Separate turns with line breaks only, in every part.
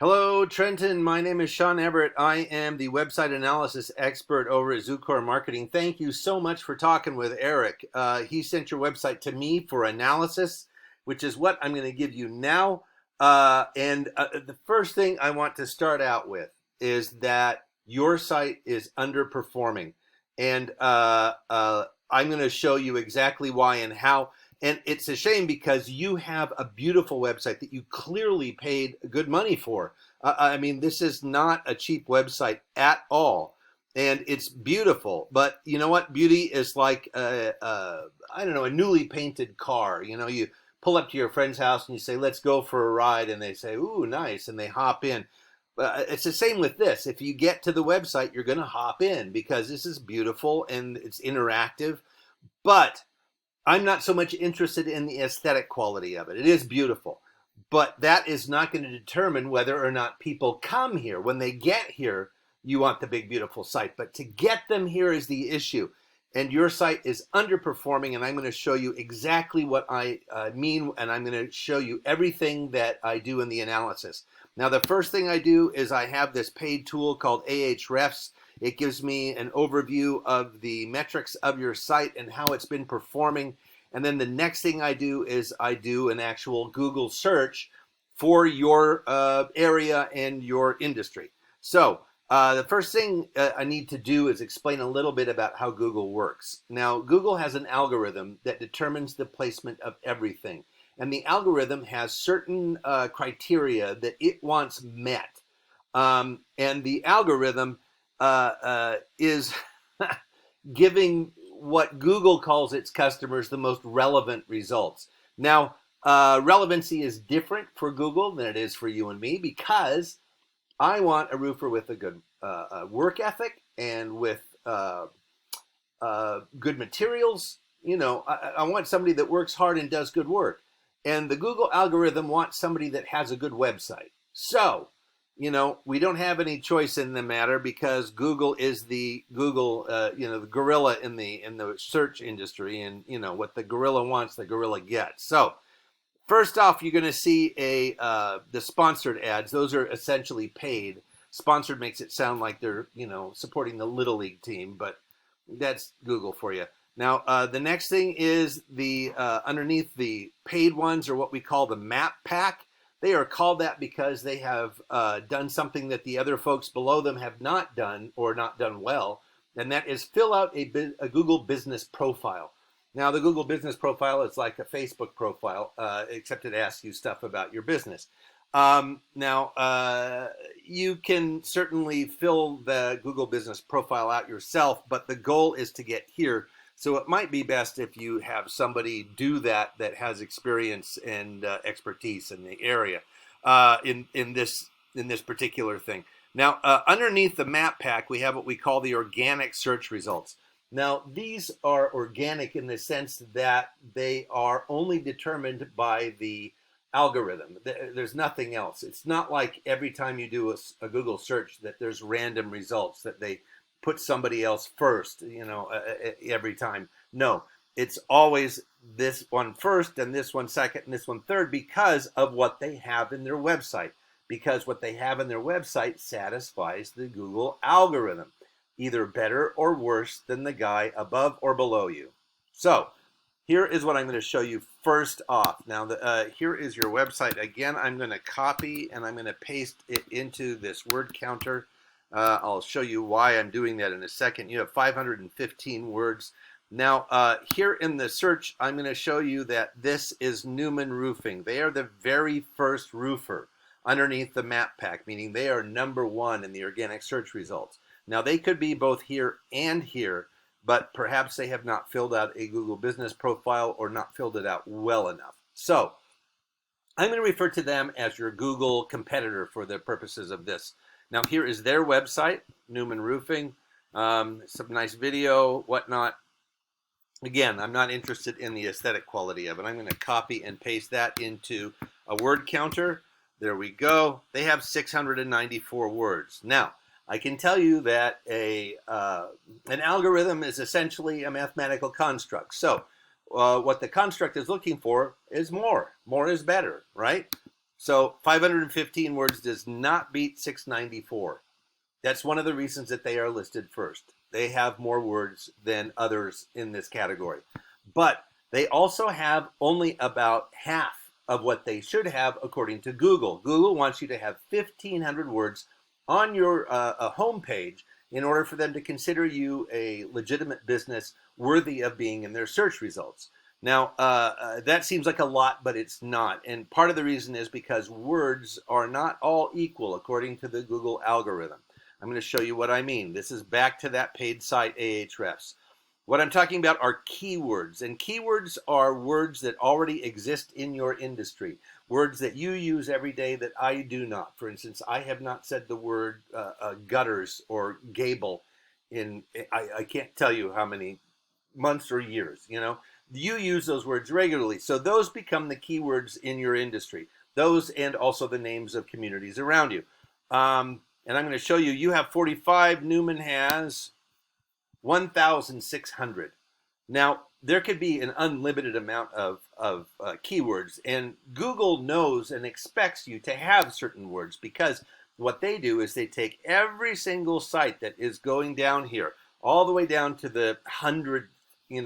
Hello, Trenton. My name is Sean Everett. I am the website analysis expert over at Zucore Marketing. Thank you so much for talking with Eric. He sent your website to me for analysis, which is what I'm going to give you now. And the first thing I want to start out with is that your site is underperforming. And I'm going to show you exactly why and how. And it's a shame because you have a beautiful website that you clearly paid good money for. I mean, this is not a cheap website at all. And it's beautiful. But you know what? Beauty is like, I don't know, a newly painted car. You know, you pull up to your friend's house and you say, let's go for a ride. And they say, ooh, nice. And they hop in. It's the same with this. If you get to the website, you're going to hop in because this is beautiful and it's interactive. But I'm not so much interested in the aesthetic quality of it. It is beautiful, but that is not going to determine whether or not people come here. When they get here, you want the big, beautiful site, but to get them here is the issue. And your site is underperforming, and I'm going to show you exactly what I mean, and I'm going to show you everything that I do in the analysis. Now, the first thing I do is I have this paid tool called Ahrefs. It gives me an overview of the metrics of your site and how it's been performing. And then the next thing I do is I do an actual Google search for your area and your industry. So the first thing I need to do is explain a little bit about how Google works. Now, Google has an algorithm that determines the placement of everything. And the algorithm has certain criteria that it wants met. And the algorithm is giving what Google calls its customers the most relevant results. Now, relevancy is different for Google than it is for you and me because I want a roofer with a good work ethic and with good materials. You know, I want somebody that works hard and does good work. And the Google algorithm wants somebody that has a good website. So, you know, we don't have any choice in the matter because Google is the the gorilla in the search industry, and you know what the gorilla wants, the gorilla gets. So, first off, you're going to see the sponsored ads. Those are essentially paid. Sponsored makes it sound like they're supporting the Little League team, but that's Google for you. Now, the next thing is the underneath the paid ones are what we call the map pack. They are called that because they have done something that the other folks below them have not done or not done well, and that is fill out a Google business profile. Now, the Google business profile is like a Facebook profile, except it asks you stuff about your business. Now, you can certainly fill the Google business profile out yourself, but the goal is to get here. So it might be best if you have somebody do that has experience and expertise in the area in this particular thing. Now, underneath the map pack, we have what we call the organic search results. Now, these are organic in the sense that they are only determined by the algorithm. There's nothing else. It's not like every time you do a Google search that there's random results that they put somebody else first, every time. No, it's always this one first and this one second and this one third because of what they have in their website. Because what they have in their website satisfies the Google algorithm, either better or worse than the guy above or below you. So here is what I'm going to show you first off. Now, here is your website. Again, I'm going to copy and I'm going to paste it into this word counter. I'll show you why I'm doing that in a second. You have 515 words. Now, here in the search, I'm going to show you that this is Newman Roofing. They are the very first roofer underneath the map pack, meaning they are number one in the organic search results. Now, they could be both here and here, but perhaps they have not filled out a Google business profile or not filled it out well enough. So I'm going to refer to them as your Google competitor for the purposes of this. Now, here is their website, Newman Roofing. Some nice video, whatnot. Again, I'm not interested in the aesthetic quality of it. I'm going to copy and paste that into a word counter. There we go. They have 694 words. Now, I can tell you that an algorithm is essentially a mathematical construct. So what the construct is looking for is more. More is better, right? So 515 words does not beat 694. That's one of the reasons that they are listed first. They have more words than others in this category. But they also have only about half of what they should have according to Google. Google wants you to have 1,500 words on your home page in order for them to consider you a legitimate business worthy of being in their search results. Now, that seems like a lot, but it's not. And part of the reason is because words are not all equal according to the Google algorithm. I'm going to show you what I mean. This is back to that paid site Ahrefs. What I'm talking about are keywords, and keywords are words that already exist in your industry, words that you use every day that I do not. For instance, I have not said the word gutters or gable in, I can't tell you how many months or years, you know. You use those words regularly, so those become the keywords in your industry. Those and also the names of communities around you. And I'm going to show you, you have 45, Newman has 1,600. Now, there could be an unlimited amount of keywords, and Google knows and expects you to have certain words because what they do is they take every single site that is going down here, all the way down to the 100,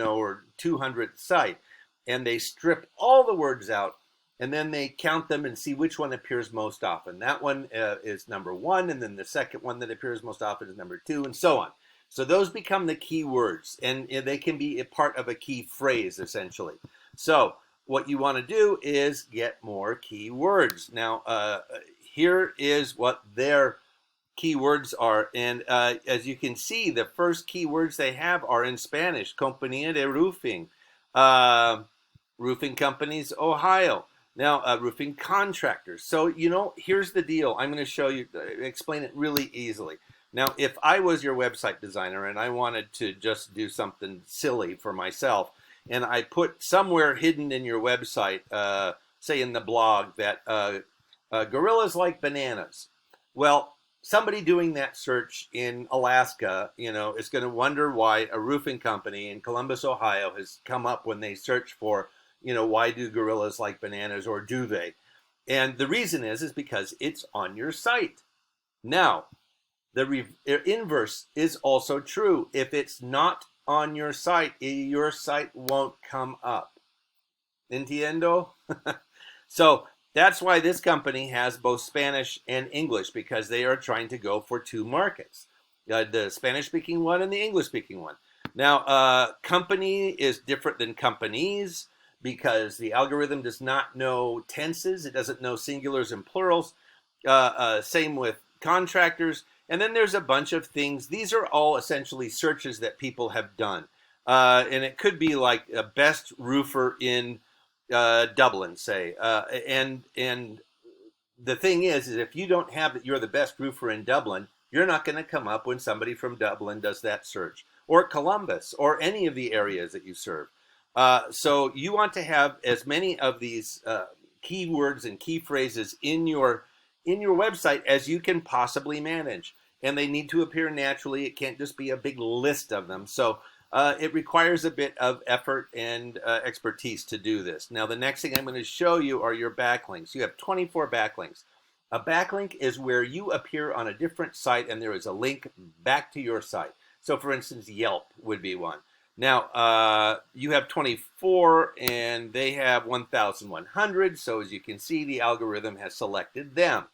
or 200th site, and they strip all the words out, and then they count them and see which one appears most often. That one is number 1, and then the second one that appears most often is number 2, and so on. So those become the key words, and they can be a part of a key phrase, essentially. So what you want to do is get more key words. Now, here is what their keywords are. And as you can see, the first keywords they have are in Spanish. Compañía de roofing. Roofing companies, Ohio. Now, roofing contractors. So, here's the deal. I'm going to show you, explain it really easily. Now, if I was your website designer and I wanted to just do something silly for myself, and I put somewhere hidden in your website, say in the blog, that gorillas like bananas. Well, somebody doing that search in Alaska, is going to wonder why a roofing company in Columbus, Ohio has come up when they search for, why do gorillas like bananas, or do they? And the reason is because it's on your site. Now, the inverse is also true. If it's not on your site won't come up. Entiendo? So that's why this company has both Spanish and English, because they are trying to go for two markets, the Spanish-speaking one and the English-speaking one. Now, company is different than companies because the algorithm does not know tenses. It doesn't know singulars and plurals. Same with contractors. And then there's a bunch of things. These are all essentially searches that people have done. And it could be like a best roofer in Dublin, say. And the thing is if you don't have that you're the best roofer in Dublin, you're not going to come up when somebody from Dublin does that search. Or Columbus, or any of the areas that you serve. So you want to have as many of these keywords and key phrases in your website as you can possibly manage. And they need to appear naturally. It can't just be a big list of them. So it requires a bit of effort and expertise to do this. Now, the next thing I'm going to show you are your backlinks. You have 24 backlinks. A backlink is where you appear on a different site and there is a link back to your site. So, for instance, Yelp would be one. Now, you have 24 and they have 1,100. So as you can see, the algorithm has selected them.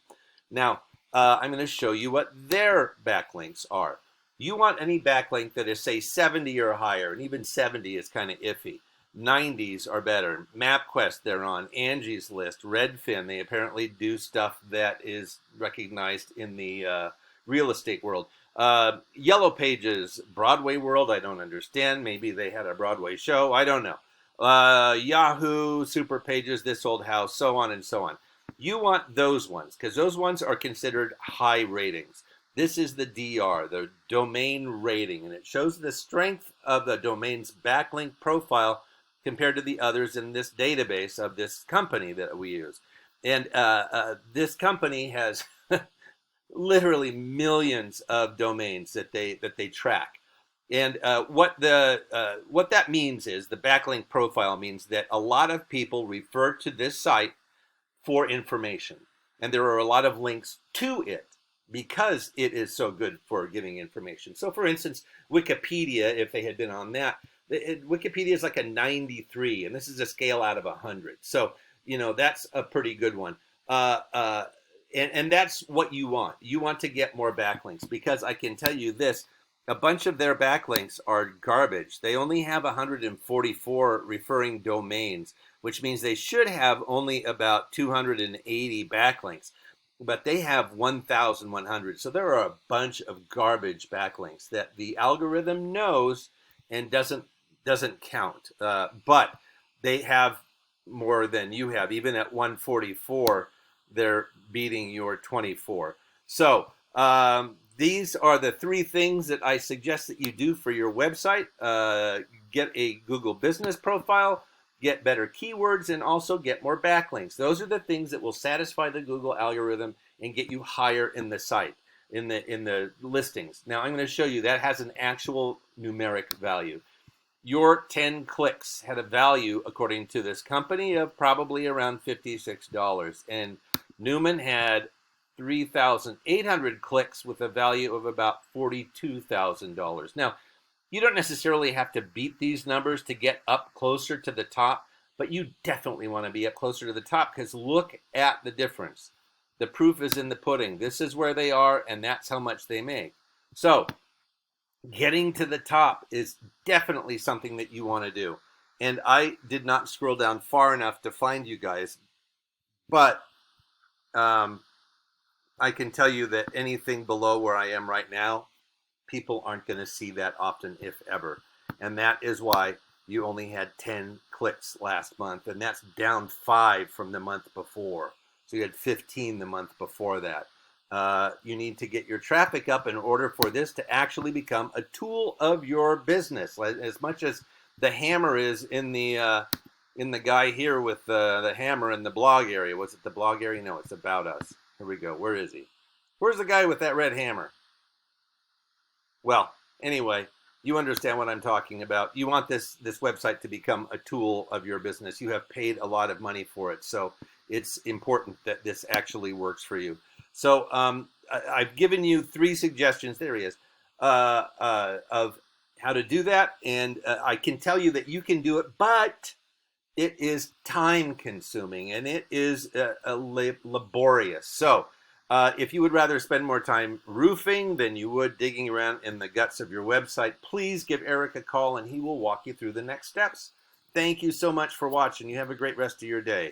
Now, I'm going to show you what their backlinks are. You want any backlink that is, say, 70 or higher, and even 70 is kind of iffy. 90s are better. MapQuest, they're on. Angie's List, Redfin, they apparently do stuff that is recognized in the real estate world. Yellow Pages, Broadway World, I don't understand. Maybe they had a Broadway show, I don't know. Yahoo, Super Pages, This Old House, so on and so on. You want those ones, because those ones are considered high ratings. This is the DR, the domain rating, and it shows the strength of the domain's backlink profile compared to the others in this database of this company that we use. And this company has literally millions of domains that they track. And what that means is the backlink profile means that a lot of people refer to this site for information. And there are a lot of links to it because it is so good for giving information. So for instance, Wikipedia, if they had been on that, Wikipedia is like a 93, and this is a scale out of 100. So, that's a pretty good one. Uh, uh, and that's what you want. You want to get more backlinks, because I can tell you this, a bunch of their backlinks are garbage. They only have 144 referring domains, which means they should have only about 280 backlinks, but they have 1,100. So there are a bunch of garbage backlinks that the algorithm knows and doesn't count. But they have more than you have. Even at 144, they're beating your 24. So these are the three things that I suggest that you do for your website. Get a Google business profile, get better keywords, and also get more backlinks. Those are the things that will satisfy the Google algorithm and get you higher in the site, in the listings. Now I'm going to show you that has an actual numeric value. Your 10 clicks had a value, according to this company, of probably around $56. And Newman had 3,800 clicks with a value of about $42,000. Now, you don't necessarily have to beat these numbers to get up closer to the top, but you definitely want to be up closer to the top, because look at the difference. The proof is in the pudding. This is where they are, and that's how much they make. So getting to the top is definitely something that you want to do. And I did not scroll down far enough to find you guys, but I can tell you that anything below where I am right now, people aren't going to see that often, if ever. And that is why you only had 10 clicks last month, and that's down 5 from the month before. So you had 15 the month before that. You need to get your traffic up in order for this to actually become a tool of your business. As much as the hammer is in the guy here with the hammer in the blog area. Was it the blog area? No, it's About Us. Here we go. Where is he? Where's the guy with that red hammer? Well, anyway, you understand what I'm talking about. You want this website to become a tool of your business. You have paid a lot of money for it, so it's important that this actually works for you. So I've given you 3 suggestions. There he is, of how to do that, and I can tell you that you can do it, but it is time consuming and it is laborious. So if you would rather spend more time roofing than you would digging around in the guts of your website, please give Eric a call and he will walk you through the next steps. Thank you so much for watching. You have a great rest of your day.